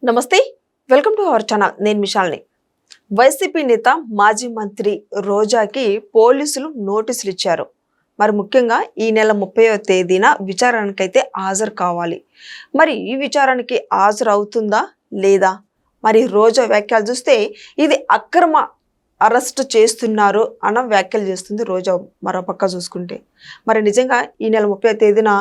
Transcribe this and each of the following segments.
నమస్తే, welcome to our channel. నేను మిషాల్ని. YCP నేత మాజీ మంత్రి రోజాకి పోలీసులు నోటీసులు ఇచ్చారు. మరి ముఖ్యంగా ఈ నెల 30వ తేదీన విచారణకైతే హాజరు కావాలి. మరి ఈ విచారణకి హాజరు అవుతుందా లేదా? మరి రోజా వ్యాఖ్యలు చూస్తే ఇది అక్రమ అరెస్ట్ చేస్తున్నారు అన్న వ్యాఖ్యలు చేస్తుంది రోజా. మరోపక్క చూసుకుంటే మరి నిజంగా ఈ నెల 30వ తేదీన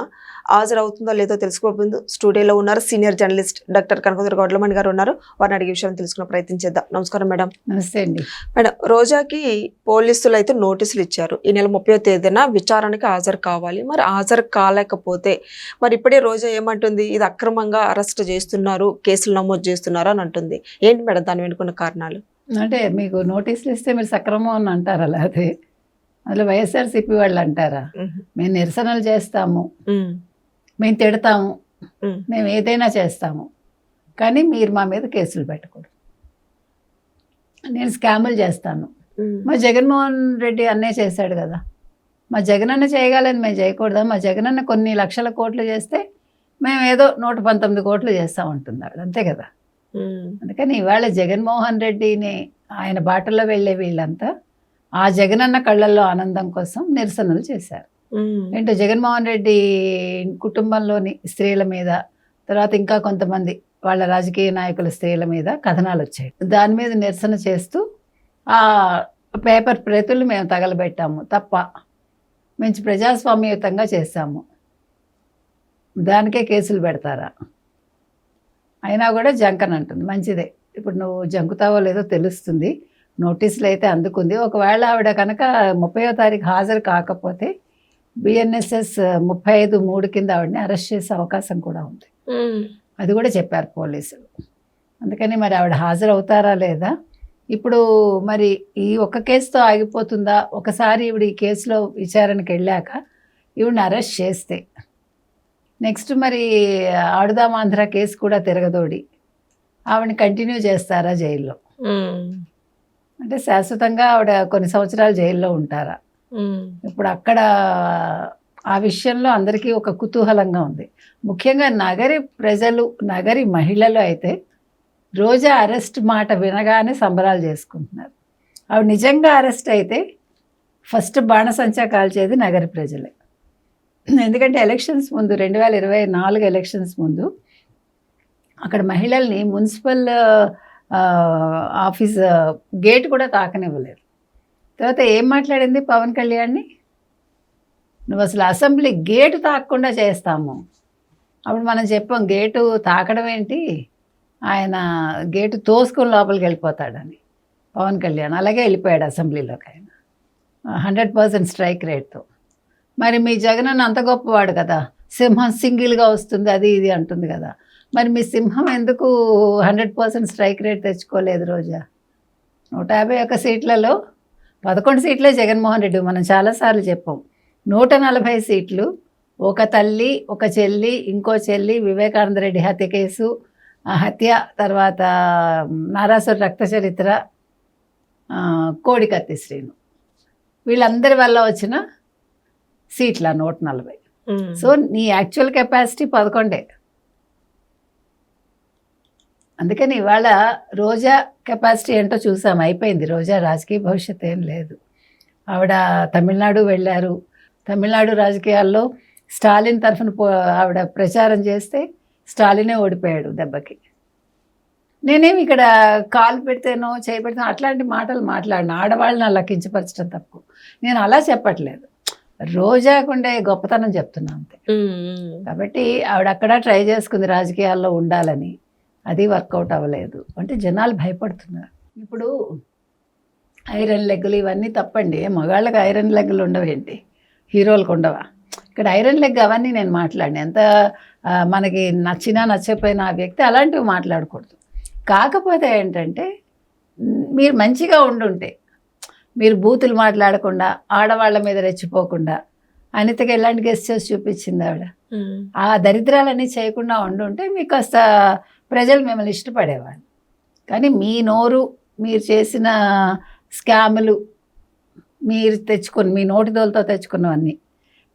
హాజరవుతుందో లేదో తెలుసుకోబోతుంది. స్టూడియోలో ఉన్నారు సీనియర్ జర్నలిస్ట్ డాక్టర్ కనకదుర్గ గౌడ్లమణి గారు ఉన్నారు. వారిని అడిగే విషయాన్ని తెలుసుకునే ప్రయత్నం చేద్దాం. నమస్కారం మేడం. నమస్తే అండి. మేడం, రోజాకి పోలీసులు అయితే నోటీసులు ఇచ్చారు. ఈ నెల 30వ తేదీన విచారణకి హాజరు కావాలి. మరి హాజరు కాలేకపోతే మరి ఇప్పుడే రోజా ఏమంటుంది? ఇది అక్రమంగా అరెస్ట్ చేస్తున్నారు, కేసులు నమోదు చేస్తున్నారు అని అంటుంది. ఏంటి మేడం దాని వెనుకున్న కారణాలు? అంటే మీకు నోటీసులు ఇస్తే మీరు సక్రమం అని అంటారా? లేకపోతే అందులో వైఎస్ఆర్సీపీ వాళ్ళు అంటారా? మేము నిరసనలు చేస్తాము, మేము తిడతాము, మేము ఏదైనా చేస్తాము, కానీ మీరు మా మీద కేసులు పెట్టకూడదు, నేను స్కాములు చేస్తాను. మా జగన్మోహన్ రెడ్డి అన్నే చేశాడు కదా, మా జగనన్న చేయగలని మేము చేయకూడదా? మా జగనన్న కొన్ని లక్షల కోట్లు చేస్తే మేము ఏదో 119 కోట్లు చేస్తామంటున్నాడు, అంతే కదా. అందుకని ఇవాళ జగన్మోహన్ రెడ్డిని ఆయన బాటలో వెళ్ళే వీళ్ళంతా ఆ జగనన్న కళ్ళల్లో ఆనందం కోసం నిరసనలు చేశారు. ఏంటో జగన్మోహన్ రెడ్డి కుటుంబంలోని స్త్రీల మీద, తర్వాత ఇంకా కొంతమంది వాళ్ళ రాజకీయ నాయకుల స్త్రీల మీద కథనాలు వచ్చాయి. దాని మీద నిరసన చేస్తూ ఆ పేపర్ ప్రతులు మేము తగలబెట్టాము తప్ప మంచి ప్రజాస్వామ్యయుతంగా చేశాము, దానికే కేసులు పెడతారా? అయినా కూడా జంకన్ అంటుంది. మంచిదే, ఇప్పుడు నువ్వు జంకుతావో లేదో తెలుస్తుంది. నోటీసులు అయితే అందుకుంది. ఒకవేళ ఆవిడ కనుక 30వ తారీఖు హాజరు కాకపోతే బిఎన్ఎస్ఎస్ 35(3) కింద ఆవిడని అరెస్ట్ చేసే అవకాశం కూడా ఉంది. అది కూడా చెప్పారు పోలీసులు. అందుకని మరి ఆవిడ హాజరు అవుతారా లేదా? ఇప్పుడు మరి ఈ ఒక్క కేసుతో ఆగిపోతుందా? ఒకసారి ఈవిడ ఈ కేసులో విచారణకు వెళ్ళాక ఈవిడని అరెస్ట్ చేస్తే నెక్స్ట్ మరి ఆడుదాం ఆంధ్ర కేసు కూడా తిరగదోడి ఆవిడని కంటిన్యూ చేస్తారా జైల్లో? అంటే శాశ్వతంగా ఆవిడ కొన్ని సంవత్సరాలు జైల్లో ఉంటారా? ఇప్పుడు అక్కడ ఆ విషయంలో అందరికీ ఒక కుతూహలంగా ఉంది. ముఖ్యంగా నగరి ప్రజలు, నగరి మహిళలు అయితే రోజా అరెస్ట్ మాట వినగానే సంబరాలు చేసుకుంటున్నారు. ఆవిడ నిజంగా అరెస్ట్ అయితే ఫస్ట్ బాణసంచా కాల్చేది నగరి ప్రజలే. ఎందుకంటే ఎలక్షన్స్ ముందు 2024 ఎలక్షన్స్ ముందు అక్కడ మహిళల్ని మున్సిపల్ ఆఫీస్ గేట్ కూడా తాకనివ్వలేదు. తర్వాత ఏం మాట్లాడింది పవన్ కళ్యాణ్ని? నువ్వు అసలు అసెంబ్లీ గేటు తాకకుండా చేస్తాము. అప్పుడు మనం చెప్పాం గేటు తాకడం ఏంటి, ఆయన గేటు తోసుకొని లోపలికి వెళ్ళిపోతాడని. పవన్ కళ్యాణ్ అలాగే వెళ్ళిపోయాడు అసెంబ్లీలోకి, ఆయన 100% స్ట్రైక్ రేట్తో. మరి మీ జగనన్న అంత గొప్పవాడు కదా, సింహం సింగిల్గా వస్తుంది అది ఇది అంటుంది కదా, మరి మీ సింహం ఎందుకు 100% స్ట్రైక్ రేట్ తెచ్చుకోలేదు రోజా? 151 సీట్లలో 11 సీట్లే జగన్మోహన్ రెడ్డి. మనం చాలాసార్లు చెప్పాం 140 సీట్లు, ఒక తల్లి, ఒక చెల్లి, ఇంకో చెల్లి, వివేకానంద రెడ్డి హత్య కేసు, హత్య, తర్వాత నారాసుర రక్త చరిత్ర, కోడికత్తి శ్రీను, వీళ్ళందరి వల్ల వచ్చిన సీట్ల 140. సో నీ యాక్చువల్ కెపాసిటీ 11. అందుకని ఇవాళ రోజా కెపాసిటీ ఏంటో చూసాం, అయిపోయింది. రోజా రాజకీయ భవిష్యత్తు ఏం లేదు. ఆవిడ తమిళనాడు వెళ్ళారు, తమిళనాడు రాజకీయాల్లో స్టాలిన్ తరఫున ఆవిడ ప్రచారం చేస్తే స్టాలినే ఓడిపోయాడు దెబ్బకి. నేనేమి ఇక్కడ కాలు పెడితేనో చేయి పెడితేనో అట్లాంటి మాటలు మాట్లాడిన ఆడవాళ్ళని అలా కించపరచడం తప్పు. నేను అలా చెప్పట్లేదు, రోజాకుండే గొప్పతనం చెప్తున్నా అంతే. కాబట్టి ఆవిడ అక్కడ ట్రై చేసుకుంది రాజకీయాల్లో ఉండాలని, అది వర్కౌట్ అవ్వలేదు. అంటే జనాలు భయపడుతున్నారు. ఇప్పుడు ఐరన్ లెగ్గులు ఇవన్నీ తప్పండి, మగాళ్ళకి ఐరన్ లెగ్గులు ఉండవేంటి, హీరోలకు ఉండవా? ఇక్కడ ఐరన్ లెగ్ అవన్నీ నేను మాట్లాడిన, ఎంత మనకి నచ్చినా నచ్చకపోయినా ఆ వ్యక్తి అలాంటివి మాట్లాడకూడదు. కాకపోతే ఏంటంటే మీరు మంచిగా ఉండుంటే, మీరు బూతులు మాట్లాడకుండా, ఆడవాళ్ళ మీద రెచ్చిపోకుండా, అనితకి ఎలాంటి గెస్చర్స్ చూపించింది ఆవిడ, ఆ దరిద్రాలన్నీ చేయకుండా ఉండుంటే మీకు కాస్త ప్రజలు మిమ్మల్ని ఇష్టపడేవాళ్ళు. కానీ మీ నోరు, మీరు చేసిన స్కాములు, మీరు తెచ్చుకొని మీ నోటిదోలతో తెచ్చుకున్నవన్నీ,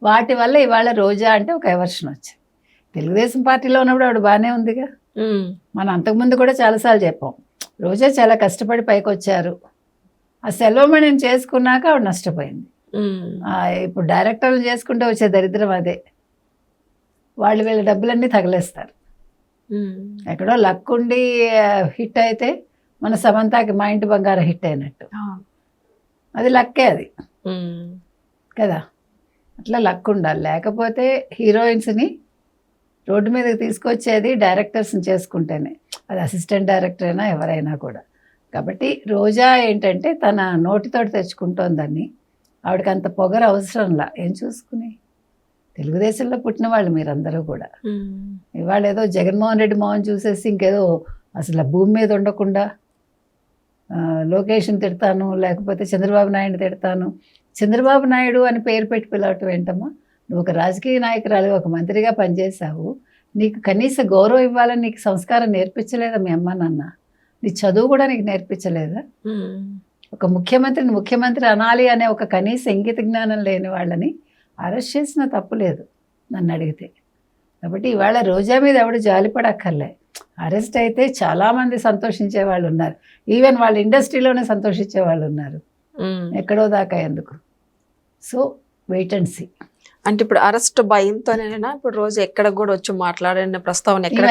వాటి వల్ల ఇవాళ రోజా అంటే ఒక ఎవర్షన్ వచ్చింది. తెలుగుదేశం పార్టీలో ఉన్నప్పుడు ఆవిడ బాగానే ఉందిగా, మనం అంతకుముందు కూడా చాలాసార్లు చెప్పాం. రోజా చాలా కష్టపడి పైకి వచ్చారు. ఆ సెల్వమణిని చేసుకున్నాక ఆవిడ నష్టపోయింది. ఇప్పుడు డైరెక్టర్లు చేసుకుంటే వచ్చే దరిద్రం అదే. వాళ్ళు వీళ్ళ డబ్బులన్నీ తగలేస్తారు. ఎక్కడో లక్ ఉండి హిట్ అయితే మన సమంతాకి మా ఇంటి బంగారం హిట్ అయినట్టు. అది లక్కే అది కదా. అట్లా లక్ ఉండాలి. లేకపోతే హీరోయిన్స్ని రోడ్డు మీదకి తీసుకొచ్చేది డైరెక్టర్స్ని చేసుకుంటేనే, అది అసిస్టెంట్ డైరెక్టర్ అయినా ఎవరైనా కూడా. కాబట్టి రోజా ఏంటంటే తన నోటితోటి తెచ్చుకుంటోందని, ఆవిడకి అంత పొగరు అవసరంలా. ఏం చూసుకుని తెలుగుదేశంలో పుట్టిన వాళ్ళు మీరందరూ కూడా. ఇవాళ ఏదో జగన్మోహన్ రెడ్డి మోహన్ చూసేసి ఇంకేదో అసలు భూమి మీద ఉండకుండా లోకేష్ని తిడతాను, లేకపోతే చంద్రబాబు నాయుడు తిడతాను. చంద్రబాబు నాయుడు అని పేరు పెట్టి పిలవటం ఏంటమ్మా? నువ్వు ఒక రాజకీయ నాయకురాలు, ఒక మంత్రిగా పనిచేసావు. నీకు కనీస గౌరవం ఇవ్వాలని నీకు సంస్కారం నేర్పించలేదా మీ అమ్మ నాన్న? నీ చదువు కూడా నీకు నేర్పించలేదా? ఒక ముఖ్యమంత్రిని ముఖ్యమంత్రి అనాలి అనే ఒక కనీస ఇంగిత జ్ఞానం లేని వాళ్ళని అరెస్ట్ చేసిన తప్పు లేదు నన్ను అడిగితే. కాబట్టి ఇవాళ రోజా మీద ఎవడు జాలిపడక్కర్లే. అరెస్ట్ అయితే చాలామంది సంతోషించే వాళ్ళు ఉన్నారు. ఈవెన్ వాళ్ళ ఇండస్ట్రీలోనే సంతోషించే వాళ్ళు ఉన్నారు. ఎక్కడో దాకా ఎందుకు? So wait and see. అంటే ఇప్పుడు అరెస్ట్ భయంతోనేనా ఇప్పుడు రోజు ఎక్కడ కూడా వచ్చి మాట్లాడిన ప్రస్తావన ఎక్కడ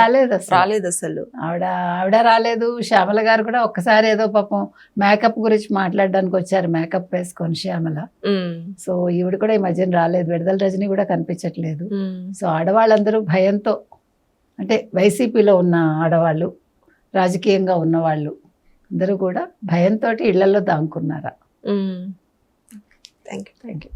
రాలేదు అసలు. ఆవిడ రాలేదు. శ్యామల గారు కూడా ఒక్కసారి ఏదో పాపం మేకప్ గురించి మాట్లాడడానికి వచ్చారు, మేకప్ వేసుకొని శ్యామల. సో ఈవిడ కూడా ఈ మధ్యన రాలేదు. విడుదల రజని కూడా కనిపించట్లేదు. సో ఆడవాళ్ళందరూ భయంతో, అంటే వైసీపీలో ఉన్న ఆడవాళ్ళు, రాజకీయంగా ఉన్నవాళ్ళు అందరూ కూడా భయంతో ఇళ్లలో దాంకున్నారా. Thank you.